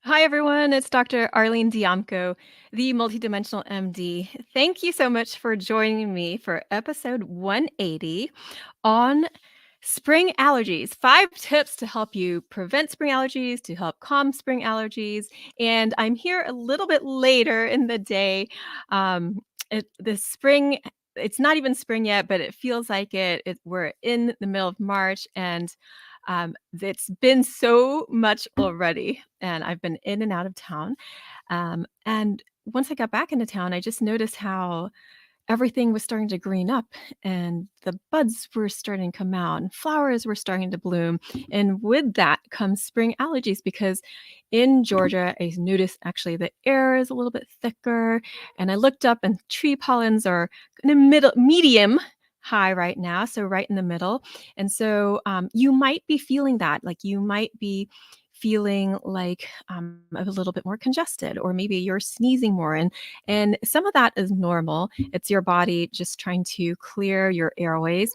Hi, everyone. It's Dr. Arlene Diamco, the multidimensional MD. Thank you so much for joining me for episode 180 on spring allergies. 5 tips to help you prevent spring allergies, to help calm spring allergies. And I'm here a little bit later in the day. The spring, it's not even spring yet, but it feels like we're in the middle of March, and it's been so much already, and I've been in and out of town. And once I got back into town, I just noticed how everything was starting to green up, and the buds were starting to come out and flowers were starting to bloom. And with that comes spring allergies, because in Georgia, I noticed actually the air is a little bit thicker. And I looked up, and tree pollens are in the medium high right now, so right in the middle. And so you might be feeling that, like you might be feeling like a little bit more congested, or maybe you're sneezing more. And some of that is normal. It's your body just trying to clear your airways.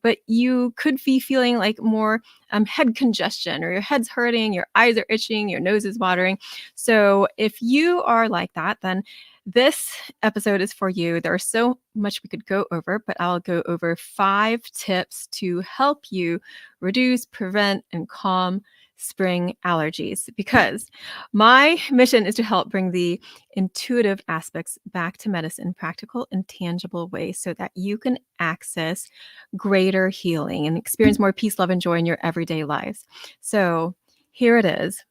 But you could be feeling like more head congestion, or your head's hurting, your eyes are itching, your nose is watering. So if you are like that, then this episode is for you. There's so much we could go over, but I'll go over 5 tips to help you reduce, prevent, and calm spring allergies, because my mission is to help bring the intuitive aspects back to medicine in practical and tangible ways, so that you can access greater healing and experience more peace, love, and joy in your everyday lives. So here it is.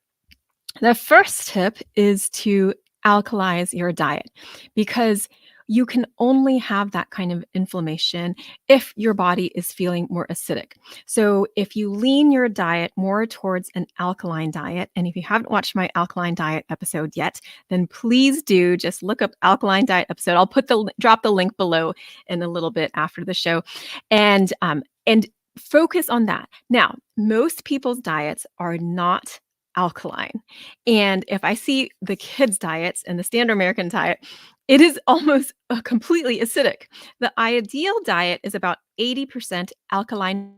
The first tip is to alkalize your diet, because you can only have that kind of inflammation if your body is feeling more acidic. So if you lean your diet more towards an alkaline diet, and if you haven't watched my alkaline diet episode yet, then please do just look up alkaline diet episode. I'll drop the link below in a little bit after the show, and focus on that. Now, most people's diets are not alkaline. And if I see the kids' diets and the standard American diet, it is almost completely acidic. The ideal diet is about 80% alkaline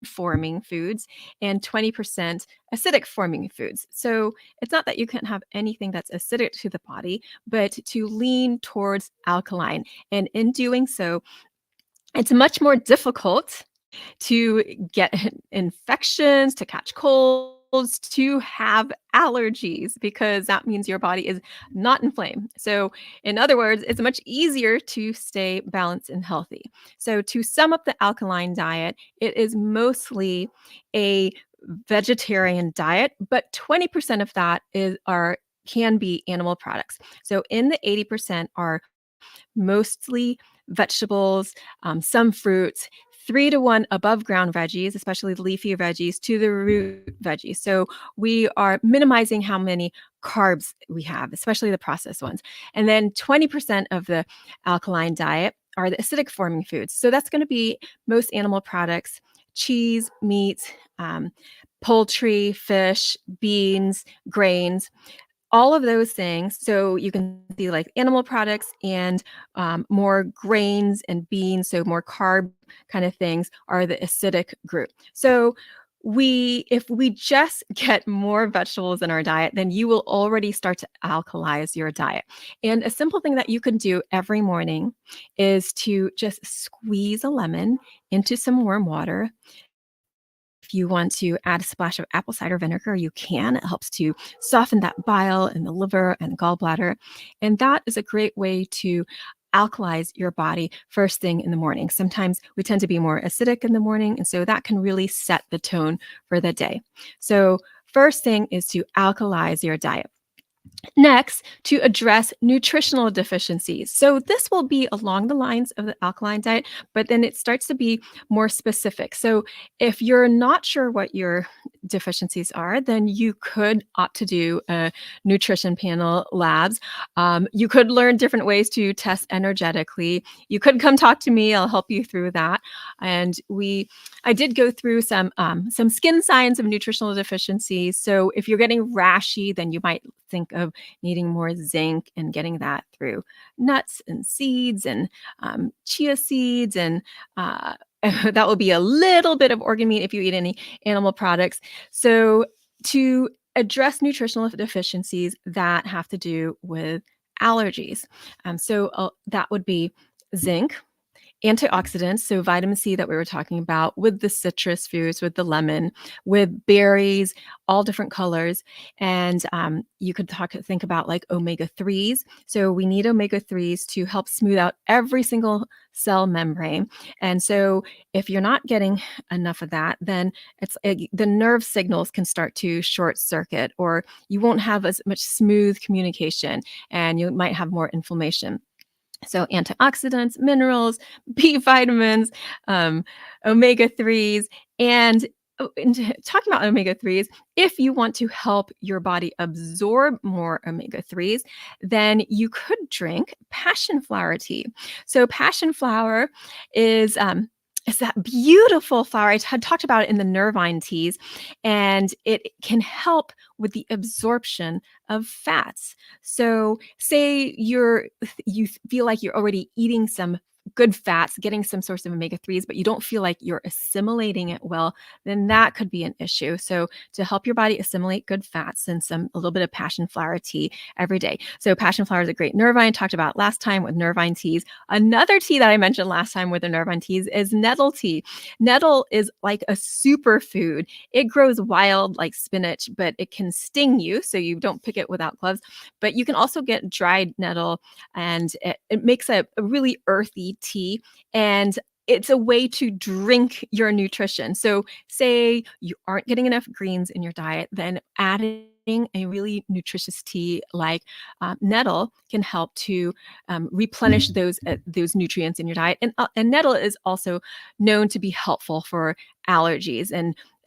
forming foods and 20% acidic forming foods. So it's not that you can't have anything that's acidic to the body, but to lean towards alkaline. And in doing so, it's much more difficult to get infections, to catch colds, to have allergies, because that means your body is not inflamed. So, in other words, it's much easier to stay balanced and healthy. So, to sum up the alkaline diet, it is mostly a vegetarian diet, but 20% of that can be animal products. So, in the 80% are mostly vegetables, some fruits, 3 to 1 above ground veggies, especially leafy veggies, to the root veggies. So we are minimizing how many carbs we have, especially the processed ones. And then 20% of the alkaline diet are the acidic forming foods. So that's going to be most animal products, cheese, meat, poultry, fish, beans, grains, all of those things. So you can see like animal products and more grains and beans, so more carb kind of things, are the acidic group. So if we just get more vegetables in our diet, then you will already start to alkalize your diet. And a simple thing that you can do every morning is to just squeeze a lemon into some warm water. If you want to add a splash of apple cider vinegar, you can. It helps to soften that bile in the liver and gallbladder. And that is a great way to alkalize your body first thing in the morning. Sometimes we tend to be more acidic in the morning, and so that can really set the tone for the day. So first thing is to alkalize your diet. Next, to address nutritional deficiencies. So this will be along the lines of the alkaline diet, but then it starts to be more specific. So if you're not sure what your deficiencies are, then you could opt to do a nutrition panel labs. You could learn different ways to test energetically. You could come talk to me. I'll help you through that. And I did go through some skin signs of nutritional deficiencies. So if you're getting rashy, then you might think of needing more zinc, and getting that through nuts and seeds and chia seeds. And that will be a little bit of organ meat if you eat any animal products. So to address nutritional deficiencies that have to do with allergies. That would be zinc, antioxidants, so vitamin C that we were talking about, with the citrus foods, with the lemon, with berries, all different colors. And you could think about like omega 3s. So we need omega 3s to help smooth out every single cell membrane. And so if you're not getting enough of that, then the nerve signals can start to short circuit, or you won't have as much smooth communication, and you might have more inflammation. So antioxidants, minerals, B vitamins, um, omega 3s, and talking about omega 3s, if you want to help your body absorb more omega 3s, then you could drink passion flower tea. So passion flower is is that beautiful flower. Had talked about it in the nervine teas, and it can help with the absorption of fats. So say you feel like you're already eating some good fats, getting some source of omega 3s, but you don't feel like you're assimilating it well, then that could be an issue. So to help your body assimilate good fats, and a little bit of passion flower tea every day. So passion flower is a great nervine, talked about last time with nervine teas. Another tea that I mentioned last time with the nervine teas is nettle tea. Nettle is like a superfood. It grows wild like spinach, but it can sting you, so you don't pick it without gloves. But you can also get dried nettle, and it makes a really earthy tea, and it's a way to drink your nutrition. So say you aren't getting enough greens in your diet, then adding a really nutritious tea like nettle can help to replenish those nutrients in your diet. And nettle is also known to be helpful for allergies,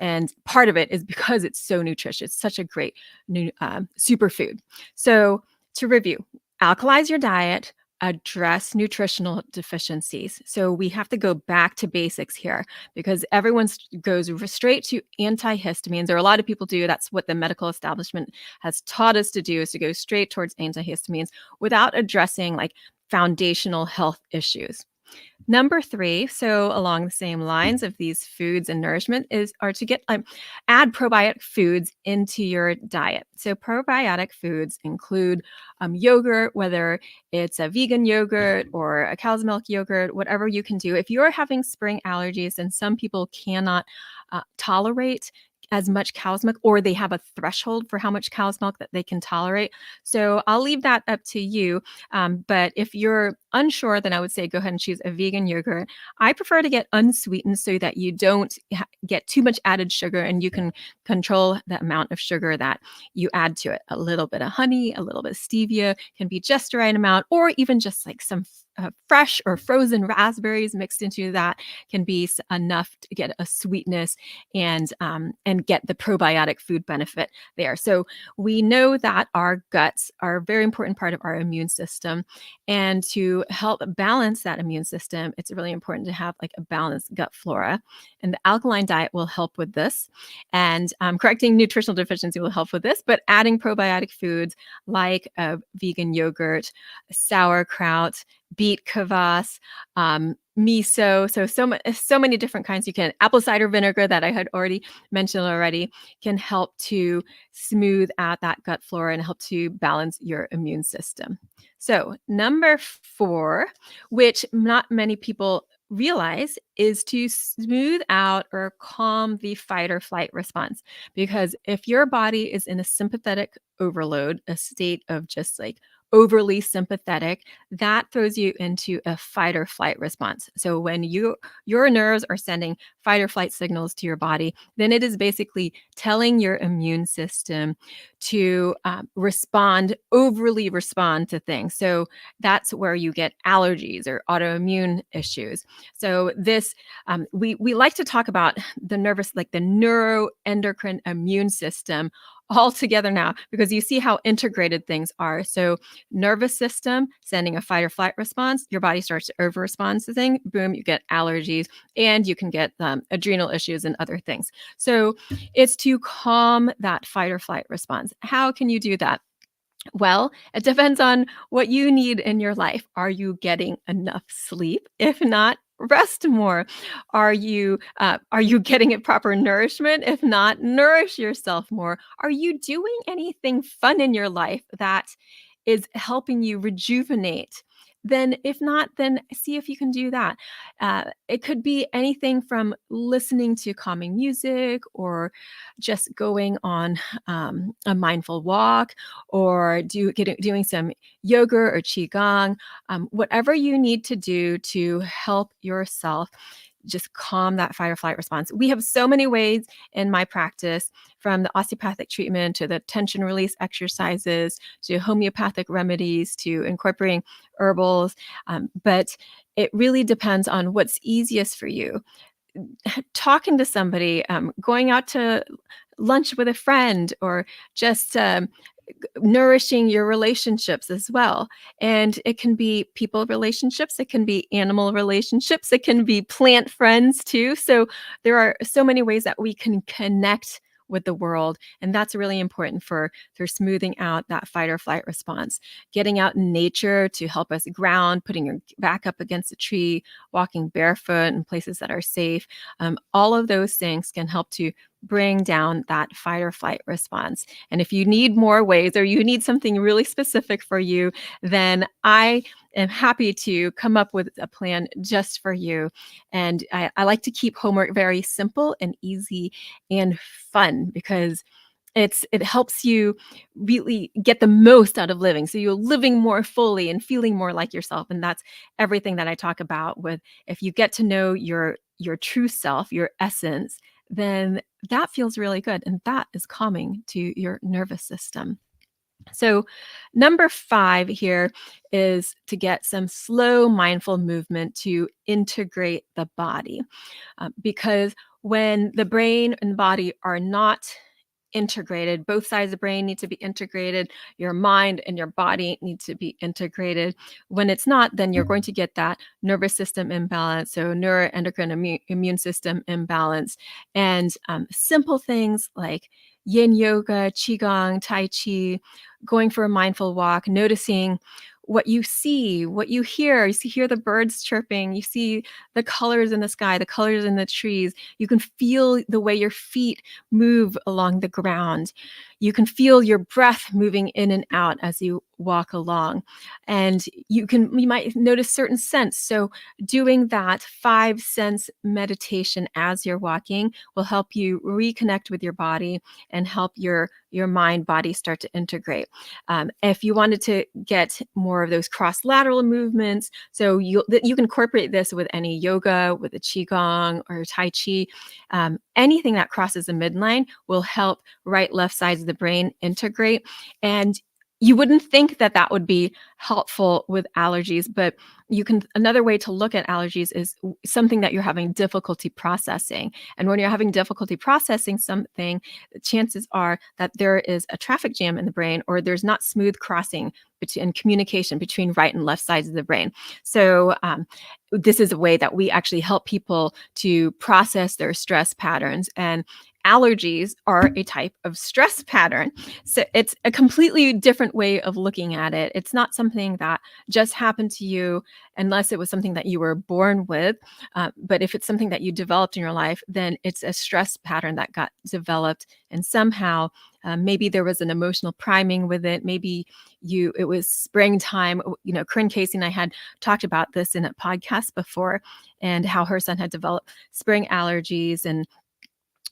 and part of it is because it's so nutritious. It's such a great superfood. So to review, alkalize your diet, address nutritional deficiencies. So we have to go back to basics here, because everyone goes straight to antihistamines, or a lot of people do. That's what the medical establishment has taught us to do, is to go straight towards antihistamines without addressing like foundational health issues. Number 3, so along the same lines of these foods and nourishment, are to add probiotic foods into your diet. So probiotic foods include yogurt, whether it's a vegan yogurt or a cow's milk yogurt, whatever you can do. If you're having spring allergies, and some people cannot tolerate as much cow's milk, or they have a threshold for how much cow's milk that they can tolerate. So I'll leave that up to you. But if you're unsure, then I would say go ahead and choose a vegan yogurt. I prefer to get unsweetened, so that you don't get too much added sugar, and you can control the amount of sugar that you add to it. A little bit of honey, a little bit of stevia can be just the right amount, or even just like some fresh or frozen raspberries mixed into that can be enough to get a sweetness and get the probiotic food benefit there. So we know that our guts are a very important part of our immune system, and to help balance that immune system, it's really important to have like a balanced gut flora. And the alkaline diet will help with this, and correcting nutritional deficiency will help with this. But adding probiotic foods like a vegan yogurt, sauerkraut, beet kvass, miso. So many different kinds. You can apple cider vinegar that I had mentioned already can help to smooth out that gut flora and help to balance your immune system. So number 4, which not many people realize, is to smooth out or calm the fight or flight response. Because if your body is in a sympathetic overload, a state of just like overly sympathetic, that throws you into a fight or flight response. So when your nerves are sending fight or flight signals to your body, then it is basically telling your immune system to overly respond to things. So that's where you get allergies or autoimmune issues. So this we like to talk about the neuroendocrine immune system all together now, because you see how integrated things are. So nervous system sending a fight or flight response, your body starts to over respond to things, boom, you get allergies, and you can get adrenal issues and other things. So it's to calm that fight or flight response. How can you do that? Well, it depends on what you need in your life. Are you getting enough sleep? If not, Rest more. Are you getting it proper nourishment? If not, nourish yourself more. Are you doing anything fun in your life that is helping you rejuvenate? Then, if not, then see if you can do that. It could be anything from listening to calming music, or just going on a mindful walk, or doing some yoga or qigong, whatever you need to do to help yourself just calm that fight or flight response. We have so many ways in my practice, from the osteopathic treatment to the tension release exercises to homeopathic remedies to incorporating herbals. But it really depends on what's easiest for you. Talking to somebody, going out to lunch with a friend, or just nourishing your relationships as well. And it can be people relationships, it can be animal relationships, it can be plant friends too. So there are so many ways that we can connect with the world, and that's really important for smoothing out that fight or flight response. Getting out in nature to help us ground, putting your back up against a tree, walking barefoot in places that are safe, all of those things can help to bring down that fight or flight response. And if you need more ways, or you need something really specific for you, then I am happy to come up with a plan just for you. And I like to keep homework very simple and easy and fun, because it helps you really get the most out of living. So you're living more fully and feeling more like yourself. And that's everything that I talk about with, if you get to know your true self, your essence, then that feels really good. And that is calming to your nervous system. So, number 5 here is to get some slow, mindful movement to integrate the body. Because when the brain and body are not integrated, both sides of the brain need to be integrated, your mind and your body need to be integrated. When it's not, then you're going to get that nervous system imbalance, so neuroendocrine immune system imbalance. And simple things like yin yoga, qigong, tai chi, going for a mindful walk, noticing what you see, what you hear. Hear the birds chirping, you see the colors in the sky, the colors in the trees. You can feel the way your feet move along the ground. You can feel your breath moving in and out as you walk along. And you might notice certain scents. So doing that 5 sense meditation as you're walking will help you reconnect with your body and help your mind body start to integrate. If you wanted to get more of those cross lateral movements, so you can incorporate this with any yoga, with a qigong or tai chi. Anything that crosses the midline will help right left sides of the brain integrate. And you wouldn't think that that would be helpful with allergies, but another way to look at allergies is something that you're having difficulty processing. And when you're having difficulty processing something, chances are that there is a traffic jam in the brain, or there's not smooth crossing and communication between right and left sides of the brain. So this is a way that we actually help people to process their stress patterns. And allergies are a type of stress pattern. So it's a completely different way of looking at it. It's not something that just happened to you, unless it was something that you were born with. But if it's something that you developed in your life, then it's a stress pattern that got developed. And somehow, maybe there was an emotional priming with it. Maybe it was springtime. Corinne Casey and I had talked about this in a podcast before, and how her son had developed spring allergies. And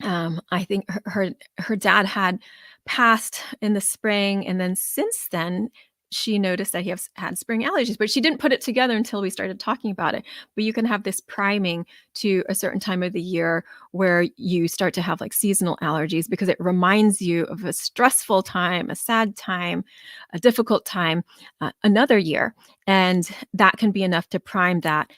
I think her dad had passed in the spring, and then since then she noticed that he had spring allergies, but she didn't put it together until we started talking about it. But you can have this priming to a certain time of the year where you start to have like seasonal allergies, because it reminds you of a stressful time, a sad time, a difficult time, another year. And that can be enough to prime that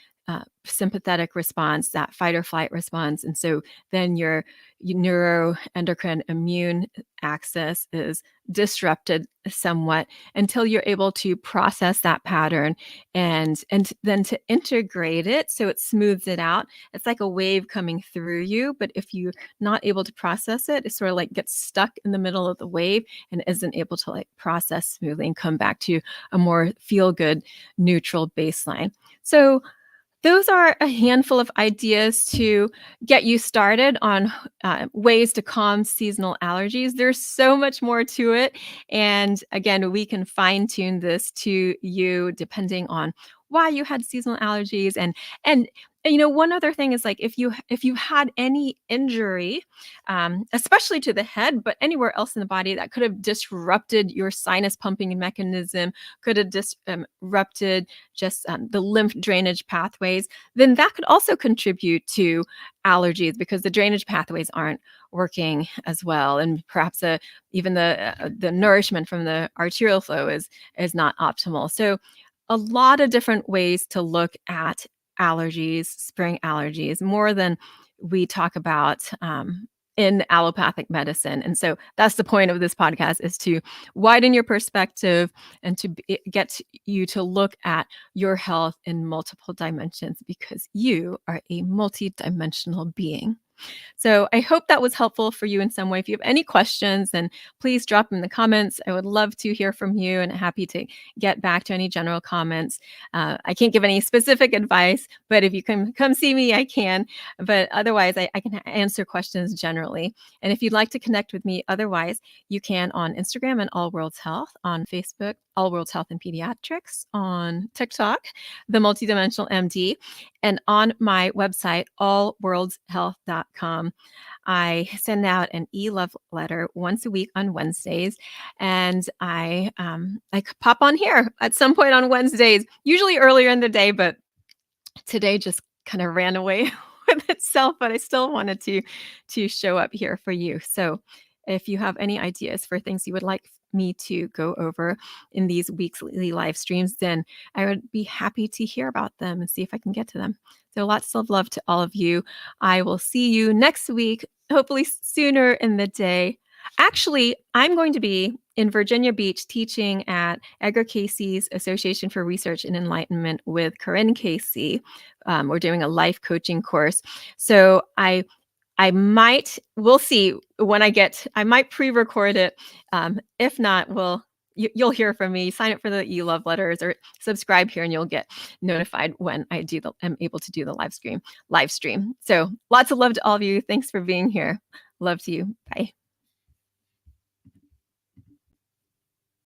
sympathetic response, that fight or flight response. And so then your neuroendocrine immune axis is disrupted somewhat until you're able to process that pattern, and then to integrate it so it smooths it out. It's like a wave coming through you, but if you're not able to process it, it sort of like gets stuck in the middle of the wave and isn't able to like process smoothly and come back to a more feel good neutral baseline. So those are a handful of ideas to get you started on ways to calm seasonal allergies. There's so much more to it. And again, we can fine tune this to you depending on why you had seasonal allergies. And one other thing is like if you had any injury, especially to the head, but anywhere else in the body that could have disrupted your sinus pumping mechanism, could have disrupted just the lymph drainage pathways, then that could also contribute to allergies because the drainage pathways aren't working as well, and perhaps even the nourishment from the arterial flow is not optimal. So, a lot of different ways to look at allergies, spring allergies, more than we talk about in allopathic medicine. And so that's the point of this podcast, is to widen your perspective and to get you to look at your health in multiple dimensions, because you are a multidimensional being. So I hope that was helpful for you in some way. If you have any questions, then please drop them in the comments. I would love to hear from you and happy to get back to any general comments. I can't give any specific advice, but if you can come see me, I can. But otherwise, I can answer questions generally. And if you'd like to connect with me otherwise, you can on Instagram and All Worlds Health, on Facebook, All Worlds Health and Pediatrics, on TikTok, The Multidimensional MD, and on my website, allworldshealth.com. I send out an e-love letter once a week on Wednesdays, and I pop on here at some point on Wednesdays, usually earlier in the day, but today just kind of ran away with itself, but I still wanted to show up here for you. So if you have any ideas for things you would like me to go over in these weekly live streams, then I would be happy to hear about them and see if I can get to them. So lots of love to all of you. I will see you next week, hopefully sooner in the day. Actually, I'm going to be in Virginia Beach teaching at Edgar Cayce's Association for Research and Enlightenment with Corinne Casey. We're doing a life coaching course. So we'll see when I might pre-record it. If not, you'll hear from me. Sign up for the e-love letters or subscribe here and you'll get notified when I'm able to do the live stream. So lots of love to all of you. Thanks for being here. Love to you. Bye.